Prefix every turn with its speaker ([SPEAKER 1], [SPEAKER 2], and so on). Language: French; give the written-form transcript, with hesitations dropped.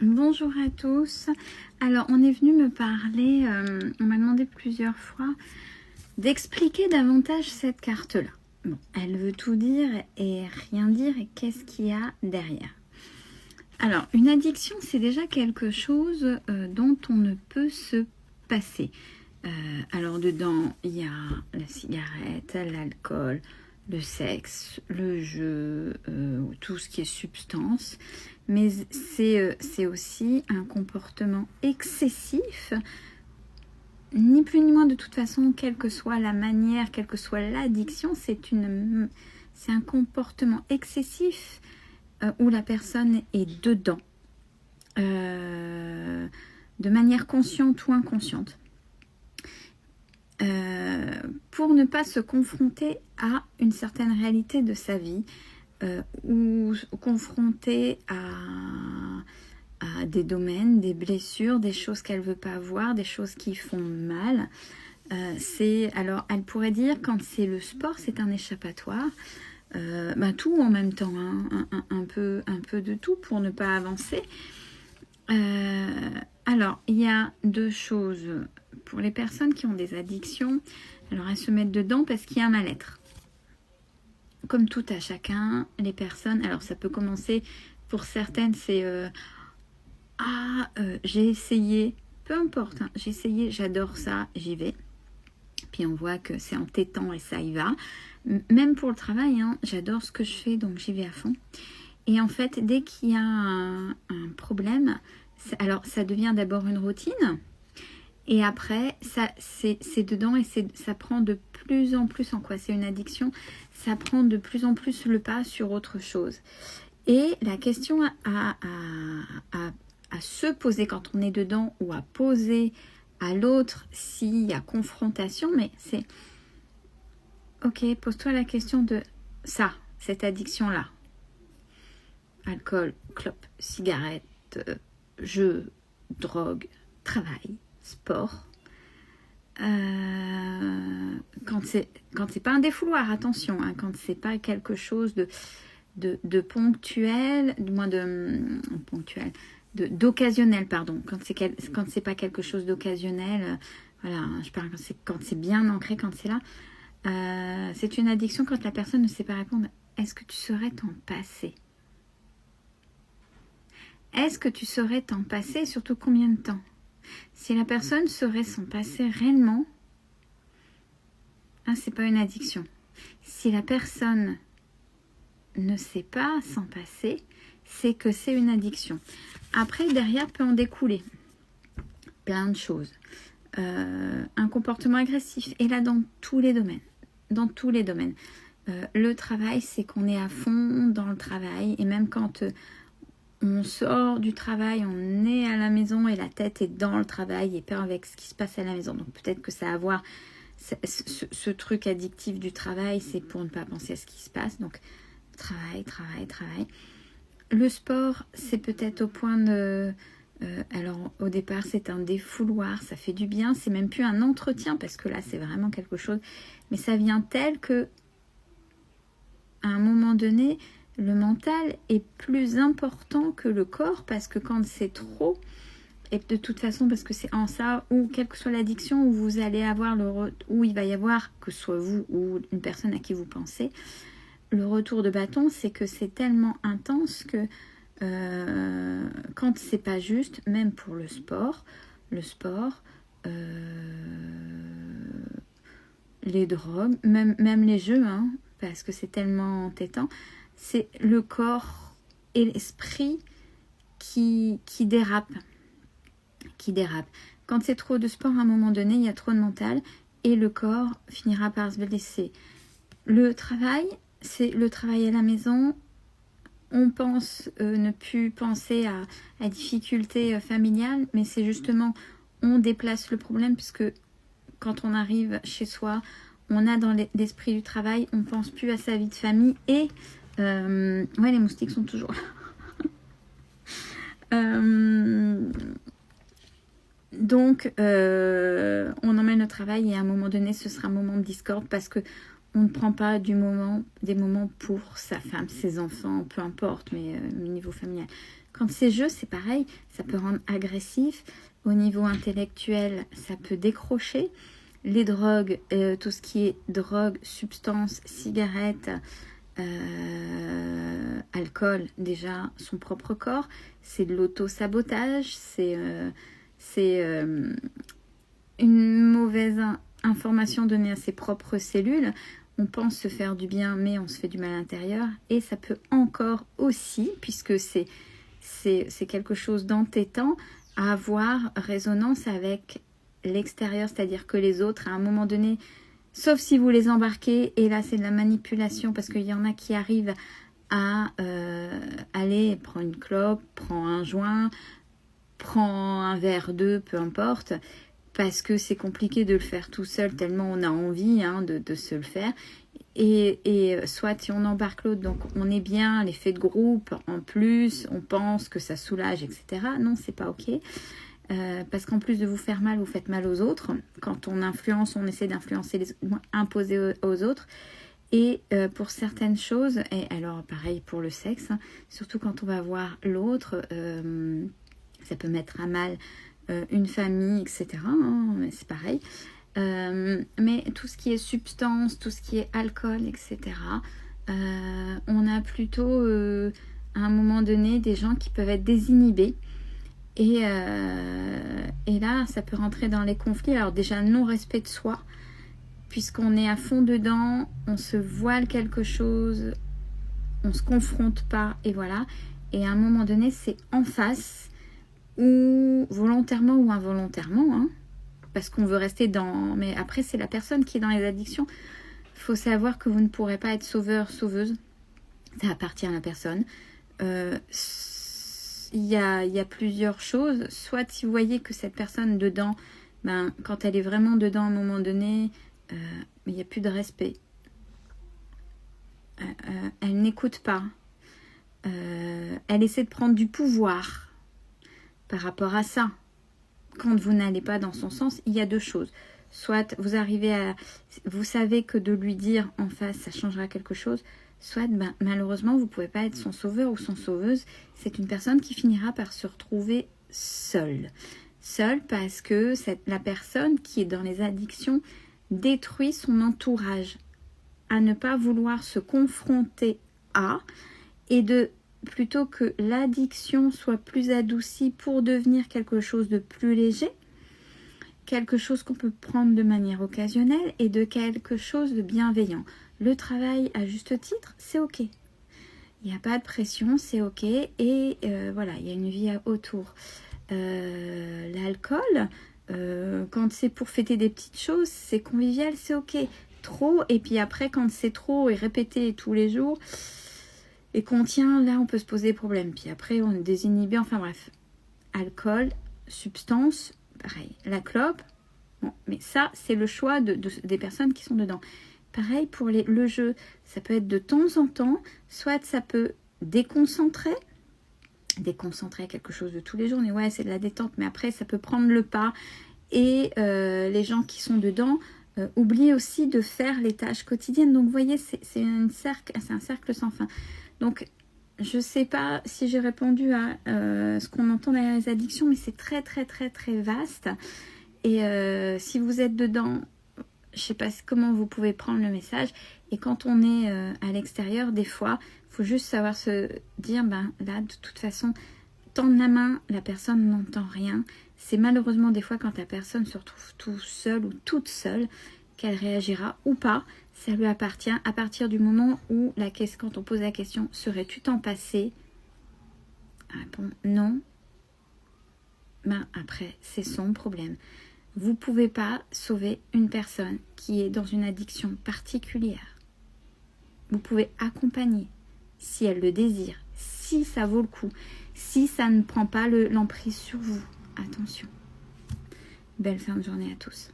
[SPEAKER 1] Bonjour à tous. Alors, on est venu me parler, on m'a demandé plusieurs fois d'expliquer davantage cette carte-là. Bon, elle veut tout dire et rien dire, et qu'est-ce qu'il y a derrière? Alors, une addiction, c'est déjà quelque chose dont on ne peut se passer. Alors, dedans, il y a la cigarette, l'alcool, le sexe, le jeu, tout ce qui est substance. Mais c'est aussi un comportement excessif, ni plus ni moins de toute façon, quelle que soit la manière, quelle que soit l'addiction, c'est un comportement excessif où la personne est dedans, de manière consciente ou inconsciente. Pour ne pas se confronter à une certaine réalité de sa vie, ou confrontée à des domaines, des blessures, des choses qu'elle ne veut pas voir, des choses qui font mal. Alors, elle pourrait dire, quand c'est le sport, c'est un échappatoire. Tout en même temps, hein, un peu de tout pour ne pas avancer. Alors, il y a deux choses. Pour les personnes qui ont des addictions, alors elles se mettent dedans parce qu'il y a un mal-être. Comme tout à chacun, les personnes, alors ça peut commencer, pour certaines, c'est j'ai essayé, peu importe, hein, j'ai essayé, j'adore ça, j'y vais. Puis on voit que c'est entêtant et ça y va. Même pour le travail, hein, j'adore ce que je fais, donc j'y vais à fond. Et en fait, dès qu'il y a un problème, alors ça devient d'abord une routine. Et après, c'est dedans et ça prend de plus en plus, en quoi c'est une addiction, ça prend de plus en plus le pas sur autre chose. Et la question à se poser quand on est dedans, ou à poser à l'autre s'il y a confrontation, mais c'est, ok, pose-toi la question de ça, cette addiction-là. Alcool, clope, cigarette, jeu, drogue, travail, sport. Quand c'est pas un défouloir, attention, hein, quand c'est pas quelque chose de ponctuel, du moins ponctuel, d'occasionnel, pardon. Quand c'est pas quelque chose d'occasionnel, voilà, je parle quand c'est bien ancré, quand c'est là. C'est une addiction quand la personne ne sait pas répondre. Est-ce que tu saurais t'en passer? Est-ce que tu saurais t'en passer, et surtout combien de temps? Si la personne saurait s'en passer réellement, c'est pas une addiction. Si la personne ne sait pas s'en passer, c'est que c'est une addiction. Après, derrière peut en découler plein de choses. Un comportement agressif, et là dans tous les domaines. Dans tous les domaines. Le travail, c'est qu'on est à fond dans le travail, et même quand on sort du travail, on est à la maison et la tête est dans le travail et peur avec ce qui se passe à la maison. Donc peut-être que ça a à voir, ce truc addictif du travail, c'est pour ne pas penser à ce qui se passe. Donc travail. Le sport, c'est peut-être au point de... alors au départ, c'est un défouloir, ça fait du bien. C'est même plus un entretien parce que là, c'est vraiment quelque chose. Mais ça vient tel que, à un moment donné, le mental est plus important que le corps, parce que quand c'est trop, et de toute façon parce que c'est en ça, ou quelle que soit l'addiction, où vous allez avoir où il va y avoir, que ce soit vous ou une personne à qui vous pensez, le retour de bâton, c'est que c'est tellement intense que quand c'est pas juste, même pour le sport, les drogues, même les jeux, hein, parce que c'est tellement entêtant, c'est le corps et l'esprit qui dérapent. Quand c'est trop de sport, à un moment donné, il y a trop de mental et le corps finira par se blesser. Le travail, c'est le travail à la maison. On pense ne plus penser à difficultés familiales, mais c'est justement, on déplace le problème, puisque quand on arrive chez soi, on a dans l'esprit du travail, on pense plus à sa vie de famille, et les moustiques sont toujours là. Donc, on emmène le travail, et à un moment donné, ce sera un moment de discorde, parce que on ne prend pas des moments pour sa femme, ses enfants, peu importe, mais au niveau familial. Quand c'est jeu, c'est pareil, ça peut rendre agressif. Au niveau intellectuel, ça peut décrocher. Les drogues, tout ce qui est drogue, substances, cigarettes, alcool, déjà, son propre corps, c'est de l'auto-sabotage, c'est une mauvaise information donnée à ses propres cellules. On pense se faire du bien, mais on se fait du mal à l'intérieur. Et ça peut encore aussi, puisque c'est quelque chose d'entêtant, avoir résonance avec l'extérieur, c'est-à-dire que les autres, à un moment donné, sauf si vous les embarquez, et là c'est de la manipulation, parce qu'il y en a qui arrivent à aller, prends une clope, prends un joint, prends un verre d'eau, peu importe, parce que c'est compliqué de le faire tout seul, tellement on a envie de se le faire. Et soit si on embarque l'autre, donc on est bien, l'effet de groupe, en plus, on pense que ça soulage, etc. Non, c'est pas ok. Parce qu'en plus de vous faire mal, vous faites mal aux autres. Quand on influence, on essaie d'influencer, imposer aux autres. Et pour certaines choses, et alors pareil pour le sexe, surtout quand on va voir l'autre, ça peut mettre à mal une famille, etc. C'est pareil. Mais tout ce qui est substance, tout ce qui est alcool, etc., on a plutôt à un moment donné des gens qui peuvent être désinhibés. Et là, ça peut rentrer dans les conflits. Alors déjà, non-respect de soi, puisqu'on est à fond dedans, on se voile quelque chose, on se confronte pas, et voilà. Et à un moment donné, c'est en face, ou volontairement ou involontairement, parce qu'on veut rester dans... Mais après, c'est la personne qui est dans les addictions. Il faut savoir que vous ne pourrez pas être sauveur, sauveuse. Ça appartient à la personne. Il y a plusieurs choses. Soit si vous voyez que cette personne dedans, quand elle est vraiment dedans à un moment donné, il n'y a plus de respect. Elle n'écoute pas. Elle essaie de prendre du pouvoir par rapport à ça. Quand vous n'allez pas dans son sens, il y a deux choses. Soit vous arrivez à... Vous savez que de lui dire en face, ça changera quelque chose. Soit, malheureusement, vous ne pouvez pas être son sauveur ou son sauveuse. C'est une personne qui finira par se retrouver seule. Seule parce que la personne qui est dans les addictions détruit son entourage. À ne pas vouloir se confronter à... Et plutôt que l'addiction soit plus adoucie pour devenir quelque chose de plus léger, quelque chose qu'on peut prendre de manière occasionnelle et de quelque chose de bienveillant. Le travail à juste titre, c'est ok. Il n'y a pas de pression, c'est ok. Et voilà, il y a une vie autour. L'alcool, quand c'est pour fêter des petites choses, c'est convivial, c'est ok. Trop, et puis après, quand c'est trop et répété tous les jours... Et qu'on tient, là, on peut se poser des problèmes. Puis après, on est désinhibé. Enfin bref. Alcool, substance, pareil. La clope. Bon, mais ça, c'est le choix des personnes qui sont dedans. Pareil pour le jeu. Ça peut être de temps en temps. Soit ça peut déconcentrer. Déconcentrer quelque chose de tous les jours. Mais ouais, c'est de la détente. Mais après, ça peut prendre le pas. Et les gens qui sont dedans... oublient aussi de faire les tâches quotidiennes. Donc, vous voyez, c'est un cercle sans fin. Donc, je ne sais pas si j'ai répondu à ce qu'on entend derrière les addictions, mais c'est très, très, très, très vaste. Et si vous êtes dedans, je ne sais pas comment vous pouvez prendre le message. Et quand on est à l'extérieur, des fois, il faut juste savoir se dire, là, de toute façon, tendre la main, la personne n'entend rien. C'est malheureusement des fois quand la personne se retrouve tout seule ou toute seule qu'elle réagira ou pas. Ça lui appartient à partir du moment où, quand on pose la question, serais-tu t'en passé? Répond non. Après, c'est son problème. Vous ne pouvez pas sauver une personne qui est dans une addiction particulière. Vous pouvez accompagner si elle le désire, si ça vaut le coup, si ça ne prend pas l'emprise sur vous. Attention. Belle fin de journée à tous.